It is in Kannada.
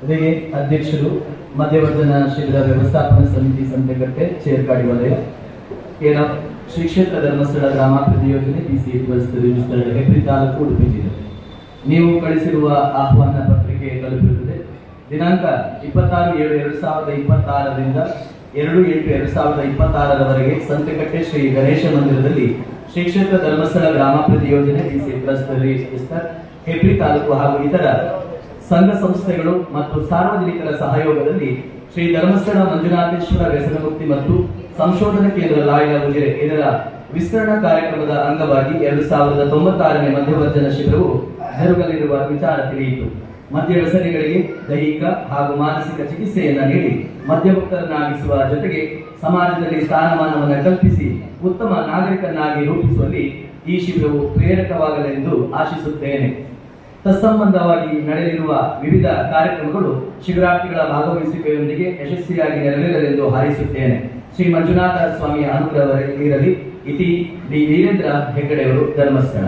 ಅದಕ್ಕೆ ಅಧ್ಯಕ್ಷರು ಮಧ್ಯವರ್ಜನ ಶಿಬಿರ ವ್ಯವಸ್ಥಾಪನಾ ಸಮಿತಿ ಸಂತೆಕಟ್ಟೆ ಚೇರ್ಕಾಡಿ ವಲಯ ಕೇರಳ ಶ್ರೀ ಕ್ಷೇತ್ರ ಧರ್ಮಸ್ಥಳ ಗ್ರಾಮಾಭಿವೃದ್ಧಿ ಯೋಜನೆ ಪಿಸಿಎಫ್ ವಿಸ್ತರಣೆ ಹೆಬ್ರಿ ತಾಲೂಕು ಉಡುಪಿ ಜಿಲ್ಲೆ. ನೀವು ಕಳಿಸಿರುವ ಆಹ್ವಾನ ಪತ್ರಿಕೆ ತಲುಪಿರುತ್ತದೆ. ದಿನಾಂಕ 26/7/2026ರಿಂದ 2/8/2026ರವರೆಗೆ ಸಂತೆಕಟ್ಟೆ ಶ್ರೀ ಗಣೇಶ ಮಂದಿರದಲ್ಲಿ ಶ್ರೀ ಕ್ಷೇತ್ರ ಧರ್ಮಸ್ಥಳ ಗ್ರಾಮಾಭಿವೃದ್ಧಿ ಯೋಜನೆ ಪಿಸಿಎಫ್ ಹೆಬ್ರಿ ತಾಲೂಕು ಹಾಗೂ ಇತರ ಸಂಘ ಸಂಸ್ಥೆಗಳು ಮತ್ತು ಸಾರ್ವಜನಿಕರ ಸಹಯೋಗದಲ್ಲಿ ಶ್ರೀ ಧರ್ಮಸ್ಥಳ ಮಂಜುನಾಥೇಶ್ವರ ವ್ಯಸನ ಮುಕ್ತಿ ಮತ್ತು ಸಂಶೋಧನಾ ಕೇಂದ್ರ ಲಾಯಲ ಉಜಿರೆ ಇದರ ವಿಸ್ತರಣಾ ಕಾರ್ಯಕ್ರಮದ ಅಂಗವಾಗಿ 2096ನೇ ಮಧ್ಯವರ್ಜನ ಶಿಬಿರವು ಜರುಗಲಿರುವ ವಿಚಾರ ತಿಳಿಯಿತು. ಮದ್ಯ ವ್ಯಸನಿಗಳಿಗೆ ದೈಹಿಕ ಹಾಗೂ ಮಾನಸಿಕ ಚಿಕಿತ್ಸೆಯನ್ನು ನೀಡಿ ಮದ್ಯಮುಕ್ತರನ್ನಾಗಿಸುವ ಜೊತೆಗೆ ಸಮಾಜದಲ್ಲಿ ಸ್ಥಾನಮಾನವನ್ನು ಕಲ್ಪಿಸಿ ಉತ್ತಮ ನಾಗರಿಕನಾಗಿ ರೂಪಿಸುವಲ್ಲಿ ಈ ಶಿಬಿರವು ಪ್ರೇರಕವಾಗಲೆಂದು ಆಶಿಸುತ್ತೇನೆ. ತತ್ಸಂಬಂಧವಾಗಿ ನಡೆಯಲಿರುವ ವಿವಿಧ ಕಾರ್ಯಕ್ರಮಗಳು ಶಿಬಿರಾರ್ಥಿಗಳ ಭಾಗವಹಿಸುವಿಕೆಯೊಂದಿಗೆ ಯಶಸ್ವಿಯಾಗಿ ನೆರವೇರಲೆಂದು ಹಾರೈಸುತ್ತೇನೆ. ಶ್ರೀ ಮಂಜುನಾಥ ಸ್ವಾಮಿಯ ಅನುಗ್ರಹ ಇರಲಿ. ಇತಿ ಡಿ ವೀರೇಂದ್ರ ಹೆಗ್ಗಡೆಯವರು, ಧರ್ಮಸ್ಥಳ.